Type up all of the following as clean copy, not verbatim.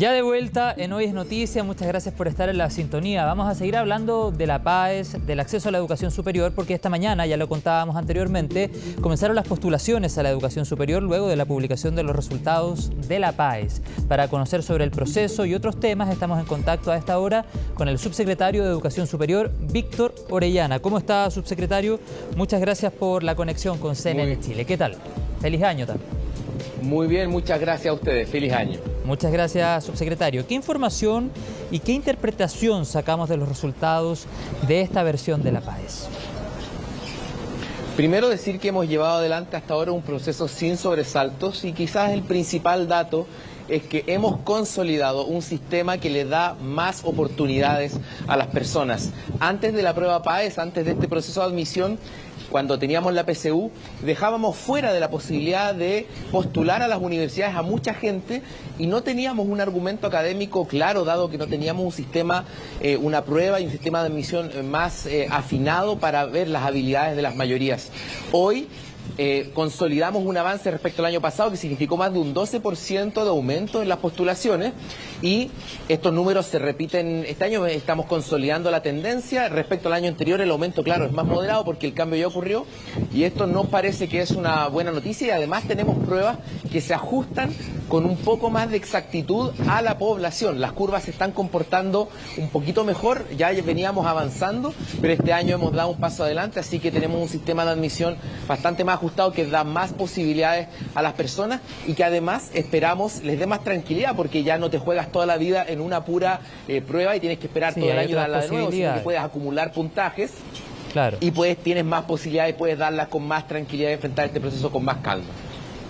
Ya de vuelta en Hoy es Noticia, muchas gracias por estar en la sintonía. Vamos a seguir hablando de la PAES, del acceso a la educación superior, porque esta mañana, ya lo contábamos anteriormente, comenzaron las postulaciones a la educación superior luego de la publicación de los resultados de la PAES. Para conocer sobre el proceso y otros temas, estamos en contacto a esta hora con el subsecretario de Educación Superior, Víctor Orellana. ¿Cómo está, subsecretario? Muchas gracias por la conexión con CNN Chile. ¿Qué tal? Feliz año también. Muy bien, muchas gracias a ustedes. Feliz año. Muchas gracias, subsecretario. ¿Qué información y qué interpretación sacamos de los resultados de esta versión de la PAES? Primero decir que hemos llevado adelante hasta ahora un proceso sin sobresaltos y quizás el principal dato es que hemos consolidado un sistema que le da más oportunidades a las personas. Antes de la prueba PAES, antes de este proceso de admisión, cuando teníamos la PSU, dejábamos fuera de la posibilidad de postular a las universidades a mucha gente y no teníamos un argumento académico claro, dado que no teníamos un sistema, una prueba y un sistema de admisión más afinado para ver las habilidades de las mayorías. Hoy consolidamos un avance respecto al año pasado que significó más de un 12% de aumento en las postulaciones y estos números se repiten este año. Estamos consolidando la tendencia. Respecto al año anterior el aumento, claro, es más moderado porque el cambio ya ocurrió y esto nos parece que es una buena noticia y además tenemos pruebas que se ajustan con un poco más de exactitud a la población. Las curvas se están comportando un poquito mejor, ya veníamos avanzando, pero este año hemos dado un paso adelante, así que tenemos un sistema de admisión bastante más ajustado que da más posibilidades a las personas y que además esperamos les dé más tranquilidad porque ya no te juegas toda la vida en una pura prueba y tienes que esperar todo el año darla de nuevo, sino que puedes acumular puntajes. Claro. Y tienes más posibilidades y puedes darlas con más tranquilidad y enfrentar este proceso con más calma.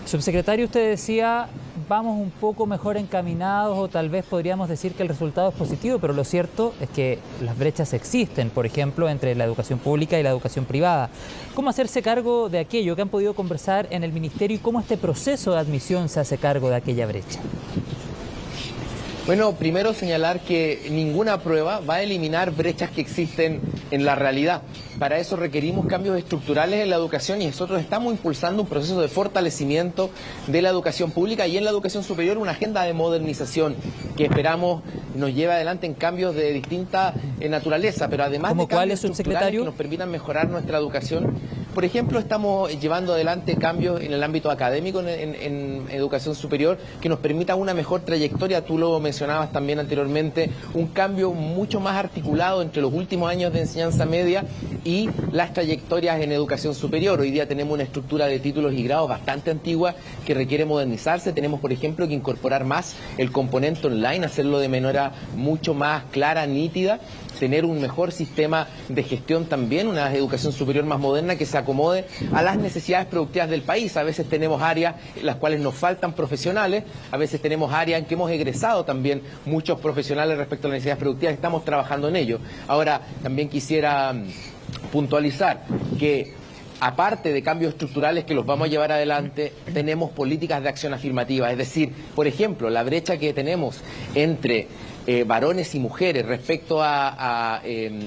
Subsecretario, usted decía, vamos un poco mejor encaminados o tal vez podríamos decir que el resultado es positivo, pero lo cierto es que las brechas existen, por ejemplo, entre la educación pública y la educación privada. ¿Cómo hacerse cargo de aquello? ¿Que han podido conversar en el Ministerio y cómo este proceso de admisión se hace cargo de aquella brecha? Bueno, primero señalar que ninguna prueba va a eliminar brechas que existen en la realidad. Para eso requerimos cambios estructurales en la educación y nosotros estamos impulsando un proceso de fortalecimiento de la educación pública y en la educación superior una agenda de modernización que esperamos nos lleve adelante en cambios de distinta naturaleza, pero además de cambios estructurales que nos permitan mejorar nuestra educación. Por ejemplo, estamos llevando adelante cambios en el ámbito académico en educación superior que nos permitan una mejor trayectoria. Tú lo mencionabas también anteriormente, un cambio mucho más articulado entre los últimos años de enseñanza media y las trayectorias en educación superior. Hoy día tenemos una estructura de títulos y grados bastante antigua que requiere modernizarse. Tenemos, por ejemplo, que incorporar más el componente online, hacerlo de manera mucho más clara, nítida, tener un mejor sistema de gestión también, una educación superior más moderna que se acomode a las necesidades productivas del país. A veces tenemos áreas en las cuales nos faltan profesionales, a veces tenemos áreas en que hemos egresado también muchos profesionales respecto a las necesidades productivas, estamos trabajando en ello. Ahora, también quisiera puntualizar que aparte de cambios estructurales que los vamos a llevar adelante, tenemos políticas de acción afirmativa. Es decir, por ejemplo, la brecha que tenemos entre varones y mujeres respecto a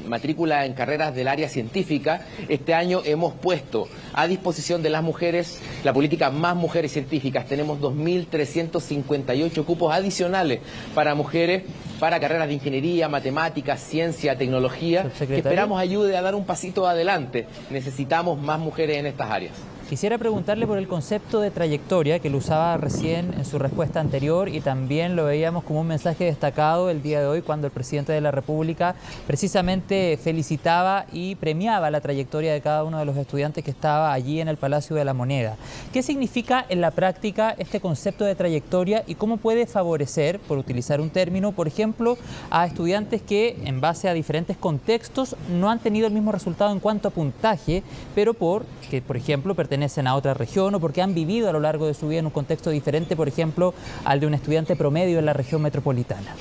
matrícula en carreras del área científica, este año hemos puesto a disposición de las mujeres la política Más Mujeres Científicas. Tenemos 2.358 cupos adicionales para mujeres, para carreras de ingeniería, matemáticas, ciencia, tecnología, que esperamos ayude a dar un pasito adelante. Necesitamos más mujeres en estas áreas. Quisiera preguntarle por el concepto de trayectoria que lo usaba recién en su respuesta anterior y también lo veíamos como un mensaje destacado el día de hoy cuando el presidente de la República precisamente felicitaba y premiaba la trayectoria de cada uno de los estudiantes que estaba allí en el Palacio de la Moneda. ¿Qué significa en la práctica este concepto de trayectoria y cómo puede favorecer, por utilizar un término, por ejemplo, a estudiantes que en base a diferentes contextos no han tenido el mismo resultado en cuanto a puntaje, pero porque, por ejemplo, pertenecen a otra región o porque han vivido a lo largo de su vida en un contexto diferente, por ejemplo, al de un estudiante promedio en la región metropolitana?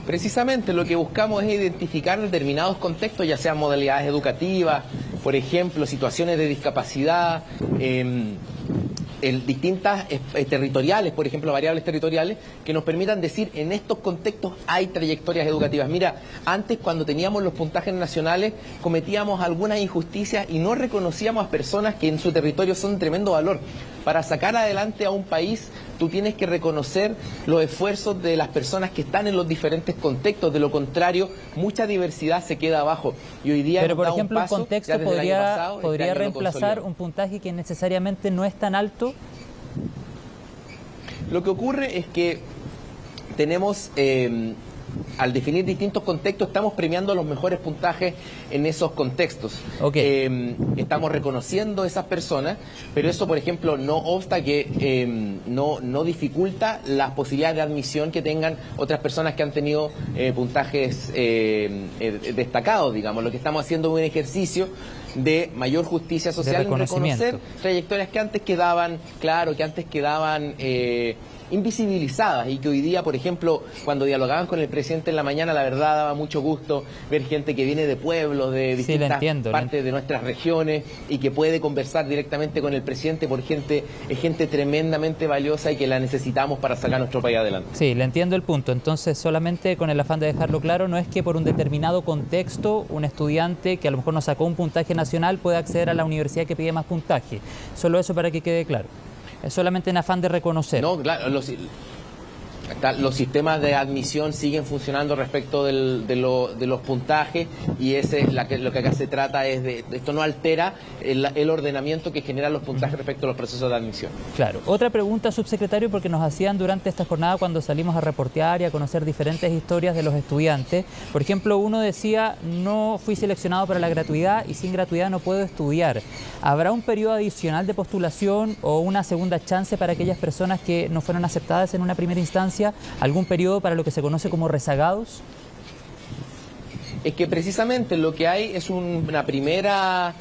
Precisamente lo que buscamos es identificar determinados contextos, ya sean modalidades educativas, por ejemplo, situaciones de discapacidad, distintas territoriales, por ejemplo, variables territoriales, que nos permitan decir en estos contextos hay trayectorias educativas. Mira, antes cuando teníamos los puntajes nacionales cometíamos algunas injusticias y no reconocíamos a personas que en su territorio son de tremendo valor. Para sacar adelante a un país tú tienes que reconocer los esfuerzos de las personas que están en los diferentes contextos. De lo contrario, mucha diversidad se queda abajo. Y hoy día pero, por ejemplo, un contexto podría reemplazar un puntaje que necesariamente no es tan alto. Lo que ocurre es que tenemos, al definir distintos contextos, estamos premiando los mejores puntajes en esos contextos. Okay. Estamos reconociendo esas personas, pero eso, por ejemplo, no obsta que no dificulta las posibilidades de admisión que tengan otras personas que han tenido puntajes destacados, digamos. Lo que estamos haciendo es un ejercicio de mayor justicia social, en reconocer trayectorias que antes quedaban, invisibilizadas, y que hoy día, por ejemplo, cuando dialogaban con el presidente en la mañana, la verdad daba mucho gusto ver gente que viene de pueblos, de distintas partes de nuestras regiones, y que puede conversar directamente con el presidente, porque es gente tremendamente valiosa y que la necesitamos para sacar nuestro país adelante. Sí, le entiendo el punto. Entonces, solamente con el afán de dejarlo claro, no es que por un determinado contexto un estudiante que a lo mejor no sacó un puntaje nacional pueda acceder a la universidad que pide más puntaje. Solo eso para que quede claro. Es solamente en afán de reconocer. No, claro, los sistemas de admisión siguen funcionando respecto de los puntajes, y lo que acá se trata es de esto no altera el ordenamiento que generan los puntajes respecto a los procesos de admisión. Claro. Otra pregunta, subsecretario, porque nos hacían durante esta jornada cuando salimos a reportear y a conocer diferentes historias de los estudiantes. Por ejemplo, uno decía: no fui seleccionado para la gratuidad y sin gratuidad no puedo estudiar. ¿Habrá un periodo adicional de postulación o una segunda chance para aquellas personas que no fueron aceptadas en una primera instancia? ¿Algún periodo para lo que se conoce como rezagados? Es que precisamente lo que hay es una primera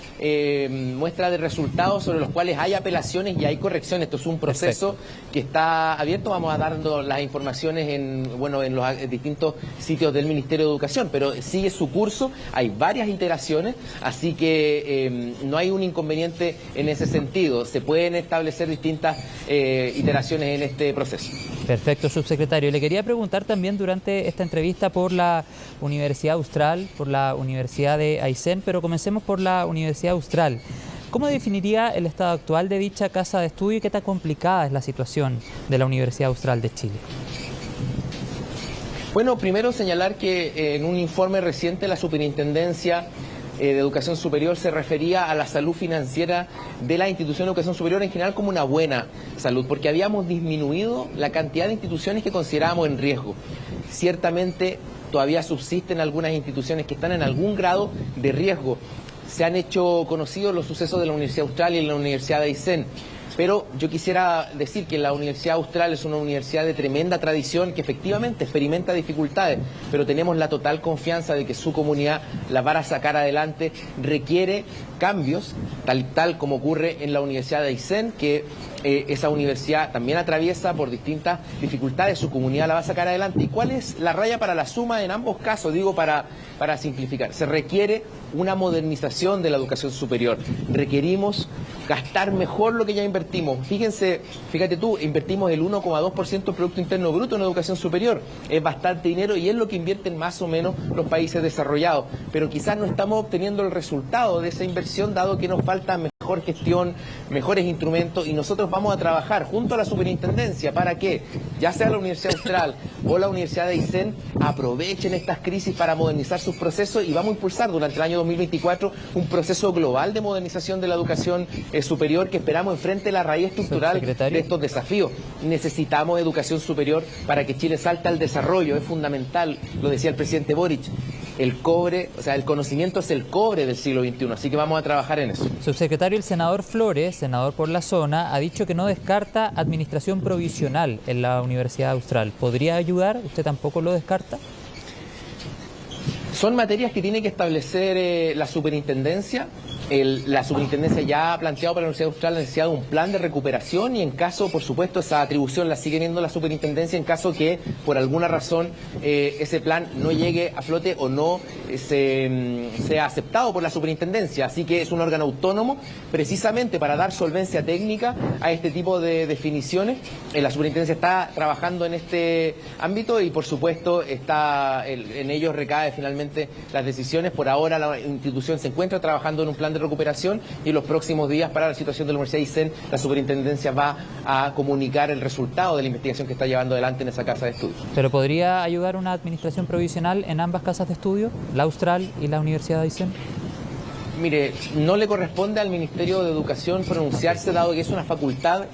muestra de resultados sobre los cuales hay apelaciones y hay correcciones. Esto es un proceso que está abierto. Vamos a dando las informaciones en los distintos sitios del Ministerio de Educación, pero sigue su curso. Hay varias iteraciones, así que no hay un inconveniente en ese sentido. Se pueden establecer distintas iteraciones en este proceso. Perfecto, subsecretario. Le quería preguntar también durante esta entrevista por la Universidad Austral, por la Universidad de Aysén, pero comencemos por la Universidad Austral. ¿Cómo definiría el estado actual de dicha casa de estudio y qué tan complicada es la situación de la Universidad Austral de Chile? Bueno, primero señalar que en un informe reciente la Superintendencia de Educación Superior se refería a la salud financiera de la institución de educación superior en general como una buena salud, porque habíamos disminuido la cantidad de instituciones que considerábamos en riesgo. Ciertamente todavía subsisten algunas instituciones que están en algún grado de riesgo. Se han hecho conocidos los sucesos de la Universidad Austral y la Universidad de Aysén. Pero yo quisiera decir que la Universidad Austral es una universidad de tremenda tradición que efectivamente experimenta dificultades, pero tenemos la total confianza de que su comunidad la va a sacar adelante. Requiere cambios, tal como ocurre en la Universidad de Aysén, que esa universidad también atraviesa por distintas dificultades, su comunidad la va a sacar adelante. ¿Y cuál es la raya para la suma en ambos casos? Digo, para simplificar, se requiere una modernización de la educación superior. Requerimos gastar mejor lo que ya invertimos. Fíjate tú, invertimos el 1,2% del Producto Interno Bruto en educación superior. Es bastante dinero y es lo que invierten más o menos los países desarrollados. Pero quizás no estamos obteniendo el resultado de esa inversión, dado que nos falta mejor gestión, mejores instrumentos, y nosotros vamos a trabajar junto a la superintendencia para que, ya sea la Universidad Austral o la Universidad de Aysén, aprovechen estas crisis para modernizar sus procesos, y vamos a impulsar durante el año 2024 un proceso global de modernización de la educación superior que esperamos enfrente la raíz estructural de estos desafíos. Necesitamos educación superior para que Chile salte al desarrollo, es fundamental, lo decía el presidente Boric. El conocimiento es el cobre del siglo XXI, así que vamos a trabajar en eso. Subsecretario, el senador Flores, senador por la zona, ha dicho que no descarta administración provisional en la Universidad Austral. ¿Podría ayudar? ¿Usted tampoco lo descarta? Son materias que tiene que establecer la superintendencia. La superintendencia ya ha planteado para la Universidad Austral la necesidad de un plan de recuperación, y en caso, por supuesto, esa atribución la sigue viendo la superintendencia en caso que por alguna razón ese plan no llegue a flote o no sea aceptado por la superintendencia. Así que es un órgano autónomo precisamente para dar solvencia técnica a este tipo de definiciones. La superintendencia está trabajando en este ámbito y por supuesto en ellos recae finalmente las decisiones. Por ahora la institución se encuentra trabajando en un plan de de recuperación y en los próximos días para la situación de la Universidad de Aysén, la superintendencia va a comunicar el resultado de la investigación que está llevando adelante en esa casa de estudios. ¿Pero podría ayudar una administración provisional en ambas casas de estudio, la Austral y la Universidad de Aysén? Mire, no le corresponde al Ministerio de Educación pronunciarse, dado que es una facultad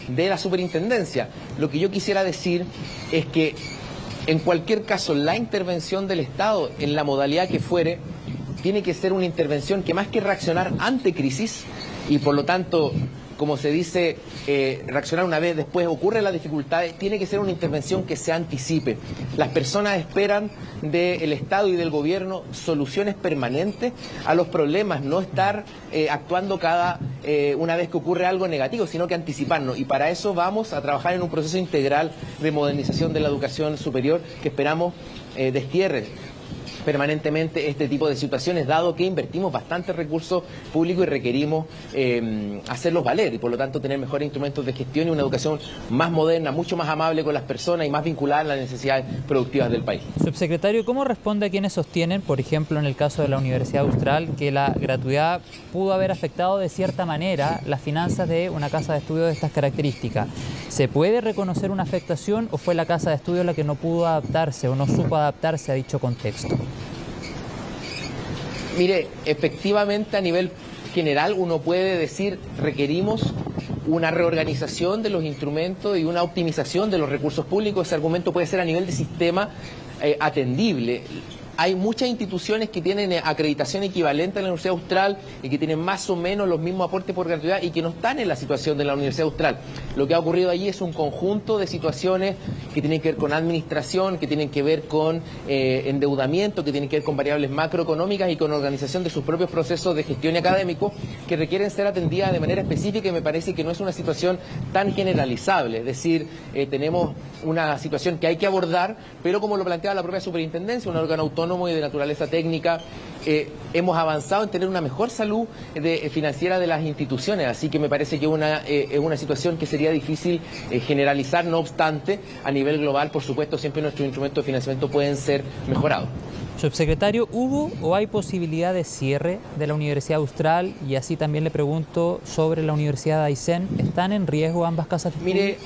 de la superintendencia. Lo que yo quisiera decir es que, en cualquier caso, la intervención del Estado, en la modalidad que fuere, tiene que ser una intervención que, más que reaccionar ante crisis, y por lo tanto, como se dice, reaccionar una vez, después ocurren las dificultades, tiene que ser una intervención que se anticipe. Las personas esperan del Estado y del gobierno soluciones permanentes a los problemas, no estar actuando una vez que ocurre algo negativo, sino que anticiparnos. Y para eso vamos a trabajar en un proceso integral de modernización de la educación superior que esperamos destierre permanentemente este tipo de situaciones, dado que invertimos bastantes recursos públicos y requerimos hacerlos valer y por lo tanto tener mejores instrumentos de gestión y una educación más moderna, mucho más amable con las personas y más vinculada a las necesidades productivas del país. Subsecretario, ¿cómo responde a quienes sostienen, por ejemplo en el caso de la Universidad Austral, que la gratuidad pudo haber afectado de cierta manera las finanzas de una casa de estudio de estas características? ¿Se puede reconocer una afectación o fue la casa de estudio la que no pudo adaptarse o no supo adaptarse a dicho contexto? Mire, efectivamente a nivel general uno puede decir requerimos una reorganización de los instrumentos y una optimización de los recursos públicos. Ese argumento puede ser a nivel de sistema atendible. Hay muchas instituciones que tienen acreditación equivalente a la Universidad Austral y que tienen más o menos los mismos aportes por gratuidad y que no están en la situación de la Universidad Austral. Lo que ha ocurrido allí es un conjunto de situaciones que tienen que ver con administración, que tienen que ver con endeudamiento, que tienen que ver con variables macroeconómicas y con organización de sus propios procesos de gestión y académicos que requieren ser atendidas de manera específica y me parece que no es una situación tan generalizable. Es decir, tenemos una situación que hay que abordar, pero como lo planteaba la propia superintendencia, un órgano autónomo y de naturaleza técnica, hemos avanzado en tener una mejor salud financiera de las instituciones, así que me parece que es una situación que sería difícil generalizar, no obstante, a nivel global, por supuesto, siempre nuestros instrumentos de financiamiento pueden ser mejorados. Subsecretario, ¿hubo o hay posibilidad de cierre de la Universidad Austral? Y así también le pregunto sobre la Universidad de Aysén. ¿Están en riesgo ambas casas de estudio? Mire,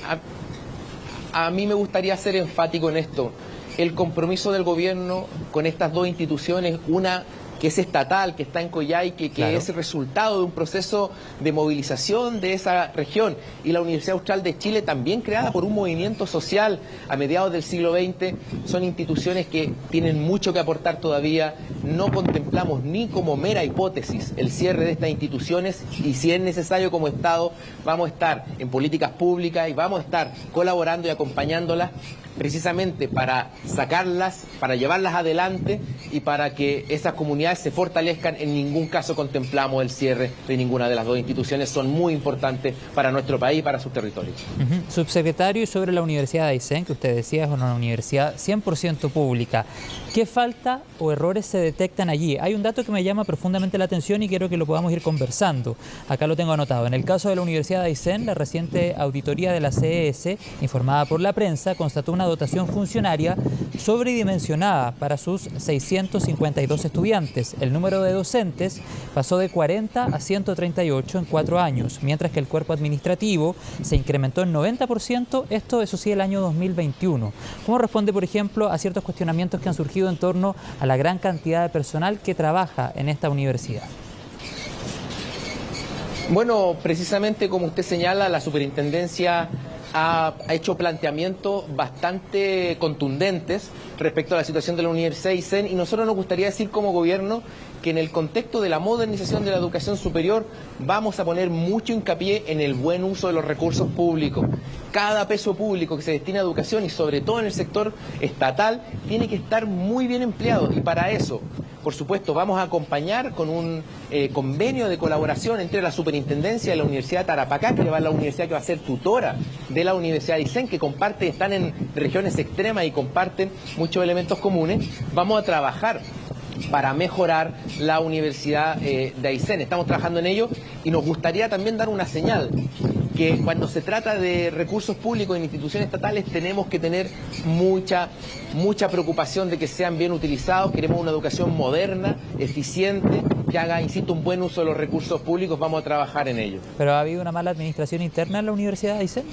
a mí me gustaría ser enfático en esto. El compromiso del gobierno con estas dos instituciones, una que es estatal, que está en Coyhaique, que claro, es el resultado de un proceso de movilización de esa región, y la Universidad Austral de Chile, también creada por un movimiento social a mediados del siglo XX, son instituciones que tienen mucho que aportar todavía. No contemplamos ni como mera hipótesis el cierre de estas instituciones y si es necesario como Estado vamos a estar en políticas públicas y vamos a estar colaborando y acompañándolas precisamente para sacarlas, para llevarlas adelante y para que esas comunidades se fortalezcan. En ningún caso contemplamos el cierre de ninguna de las dos instituciones, son muy importantes para nuestro país y para sus territorios. Subsecretario, y sobre la Universidad de Aysén, que usted decía es una universidad 100% pública, ¿qué falta o errores se detectan allí? Hay un dato que me llama profundamente la atención y quiero que lo podamos ir conversando. Acá lo tengo anotado. En el caso de la Universidad de Aysén, la reciente auditoría de la CES, informada por la prensa, constató una dotación funcionaria sobredimensionada para sus 652 estudiantes. El número de docentes pasó de 40 a 138 en 4 años, mientras que el cuerpo administrativo se incrementó en 90%, esto eso sí el año 2021. ¿Cómo responde, por ejemplo, a ciertos cuestionamientos que han surgido en torno a la gran cantidad de personal que trabaja en esta universidad? Bueno, precisamente como usted señala, la superintendencia ha hecho planteamientos bastante contundentes respecto a la situación de la Universidad de Aysén y nosotros nos gustaría decir como gobierno que en el contexto de la modernización de la educación superior vamos a poner mucho hincapié en el buen uso de los recursos públicos. Cada peso público que se destina a educación y sobre todo en el sector estatal tiene que estar muy bien empleado y para eso, por supuesto, vamos a acompañar con un convenio de colaboración entre la Superintendencia y la Universidad de Tarapacá, que va a la universidad que va a ser tutora de la Universidad de Aysén, que están en regiones extremas y comparten muchos elementos comunes. Vamos a trabajar para mejorar la Universidad de Aysén. Estamos trabajando en ello y nos gustaría también dar una señal que cuando se trata de recursos públicos en instituciones estatales tenemos que tener mucha preocupación de que sean bien utilizados. Queremos una educación moderna, eficiente, que haga, insisto, un buen uso de los recursos públicos, vamos a trabajar en ello. ¿Pero ha habido una mala administración interna en la Universidad de Aysén?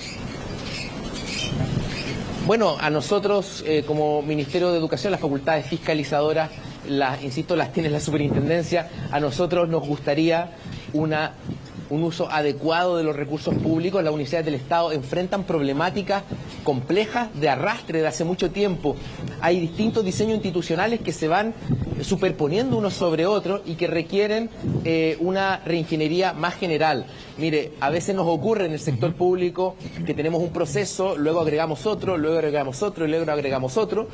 Bueno, a nosotros como Ministerio de Educación, las facultades fiscalizadoras, insisto, las tiene la superintendencia. A nosotros nos gustaría un uso adecuado de los recursos públicos. Las universidades del Estado enfrentan problemáticas complejas de arrastre de hace mucho tiempo. Hay distintos diseños institucionales que se van superponiendo unos sobre otros y que requieren una reingeniería más general. Mire, a veces nos ocurre en el sector público que tenemos un proceso, luego agregamos otro, luego agregamos otro y luego agregamos otro,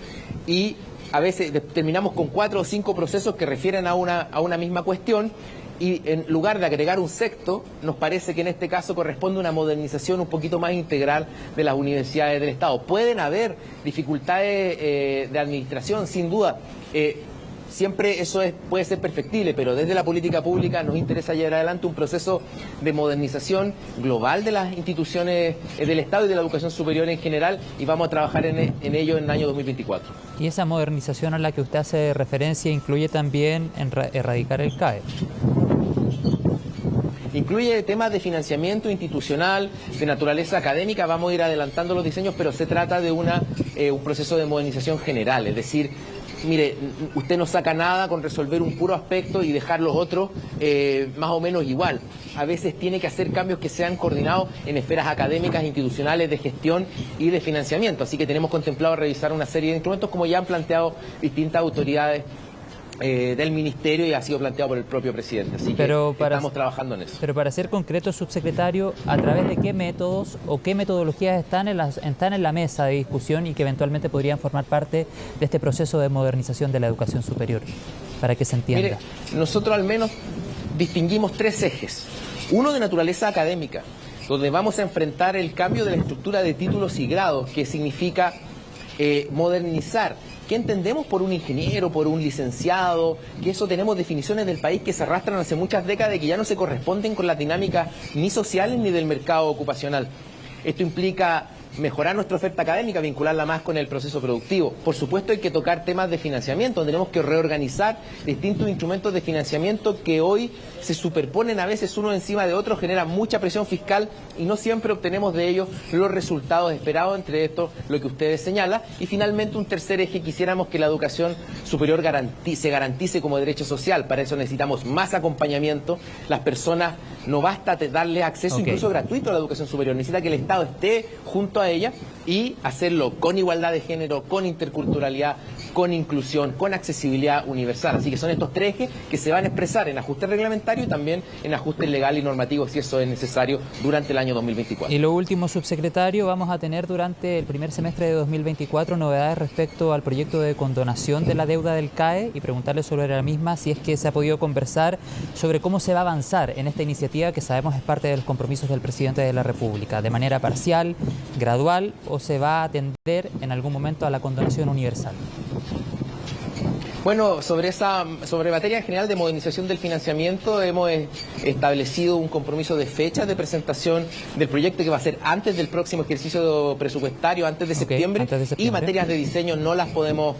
y a veces terminamos con 4 o 5 procesos que refieren a una misma cuestión, y en lugar de agregar un sexto, nos parece que en este caso corresponde una modernización un poquito más integral de las universidades del Estado. Pueden haber dificultades de administración, sin duda. Siempre eso puede ser perfectible, pero desde la política pública nos interesa llevar adelante un proceso de modernización global de las instituciones del Estado y de la educación superior en general, y vamos a trabajar en ello en el año 2024. ¿Y esa modernización a la que usted hace referencia incluye también erradicar el CAE? Incluye temas de financiamiento institucional, de naturaleza académica. Vamos a ir adelantando los diseños, pero se trata de un proceso de modernización general, es decir, mire, usted no saca nada con resolver un puro aspecto y dejar los otros más o menos igual. A veces tiene que hacer cambios que sean coordinados en esferas académicas, institucionales, de gestión y de financiamiento. Así que tenemos contemplado revisar una serie de instrumentos, como ya han planteado distintas autoridades del Ministerio, y ha sido planteado por el propio presidente. Así que estamos trabajando en eso. Pero para ser concreto, subsecretario, ¿a través de qué métodos o qué metodologías están en la mesa de discusión y que eventualmente podrían formar parte de este proceso de modernización de la educación superior? Para que se entienda. Mire, nosotros al menos distinguimos 3 ejes. Uno de naturaleza académica, donde vamos a enfrentar el cambio de la estructura de títulos y grados, que significa modernizar. ¿Qué entendemos por un ingeniero, por un licenciado? Que eso tenemos definiciones del país que se arrastran hace muchas décadas y que ya no se corresponden con las dinámicas ni sociales ni del mercado ocupacional. Esto implica mejorar nuestra oferta académica, vincularla más con el proceso productivo. Por supuesto hay que tocar temas de financiamiento, tenemos que reorganizar distintos instrumentos de financiamiento que hoy se superponen a veces uno encima de otro, generan mucha presión fiscal y no siempre obtenemos de ellos los resultados esperados, entre estos lo que ustedes señalan. Y finalmente un tercer eje, quisiéramos que la educación superior se garantice como derecho social. Para eso necesitamos más acompañamiento. Las personas no basta darles acceso incluso gratuito a la educación superior, necesita que el Estado esté junto a ella y hacerlo con igualdad de género, con interculturalidad, con inclusión, con accesibilidad universal. Así que son estos 3 ejes que se van a expresar en ajuste reglamentario y también en ajuste legal y normativo, si eso es necesario, durante el año 2024. Y lo último, subsecretario, vamos a tener durante el primer semestre de 2024 novedades respecto al proyecto de condonación de la deuda del CAE, y preguntarle sobre la misma si es que se ha podido conversar sobre cómo se va a avanzar en esta iniciativa que sabemos es parte de los compromisos del presidente de la República, de manera parcial, gradual, o se va a atender en algún momento a la condonación universal. Bueno, sobre materia en general de modernización del financiamiento, hemos establecido un compromiso de fecha de presentación del proyecto que va a ser antes del próximo ejercicio presupuestario, antes de septiembre, y materias de diseño no las podemos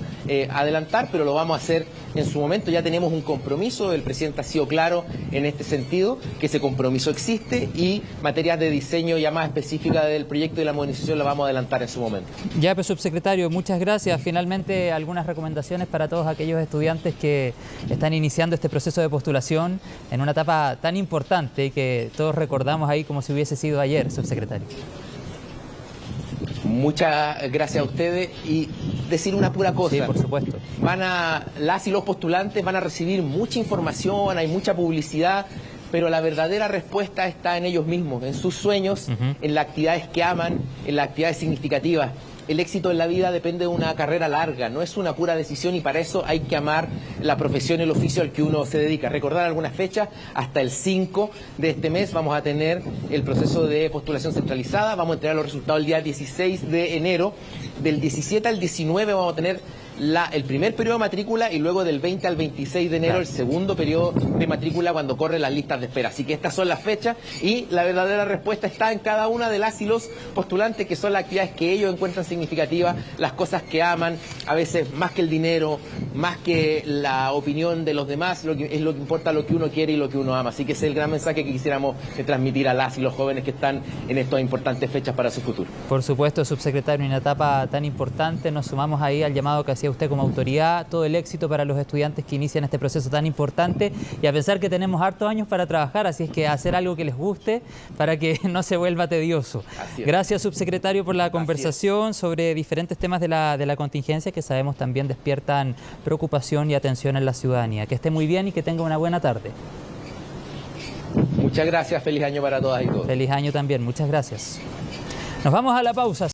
adelantar, pero lo vamos a hacer en su momento. Ya tenemos un compromiso, el presidente ha sido claro en este sentido, que ese compromiso existe, y materias de diseño ya más específicas del proyecto y la modernización la vamos a adelantar en su momento. Ya, pues, subsecretario, muchas gracias. Finalmente, algunas recomendaciones para todos aquellos estudiantes que están iniciando este proceso de postulación en una etapa tan importante que todos recordamos ahí como si hubiese sido ayer, subsecretario. Muchas gracias a ustedes, y decir una pura cosa. Sí, por supuesto. Las y los postulantes van a recibir mucha información, hay mucha publicidad, pero la verdadera respuesta está en ellos mismos, en sus sueños, en las actividades que aman, en las actividades significativas. El éxito en la vida depende de una carrera larga, no es una pura decisión, y para eso hay que amar la profesión y el oficio al que uno se dedica. Recordar algunas fechas: hasta el 5 de este mes vamos a tener el proceso de postulación centralizada, vamos a entregar los resultados el día 16 de enero, del 17 al 19 vamos a tener el primer periodo de matrícula y luego del 20 al 26 de enero el segundo periodo de matrícula cuando corren las listas de espera. Así que estas son las fechas y la verdadera respuesta está en cada una de las y los postulantes, que son las actividades que ellos encuentran significativas, las cosas que aman, a veces más que el dinero, más que la opinión de los demás, es lo que importa, lo que uno quiere y lo que uno ama. Así que ese es el gran mensaje que quisiéramos transmitir a las y los jóvenes que están en estas importantes fechas para su futuro. Por supuesto, subsecretario, en una etapa tan importante nos sumamos ahí al llamado que hacía usted como autoridad, todo el éxito para los estudiantes que inician este proceso tan importante y a pensar que tenemos hartos años para trabajar, así es que hacer algo que les guste para que no se vuelva tedioso. Gracias, subsecretario, por la conversación sobre diferentes temas de la contingencia que sabemos también despiertan preocupación y atención en la ciudadanía. Que esté muy bien y que tenga una buena tarde. Muchas gracias, feliz año para todas y todos. Feliz año también, muchas gracias. Nos vamos a la pausa.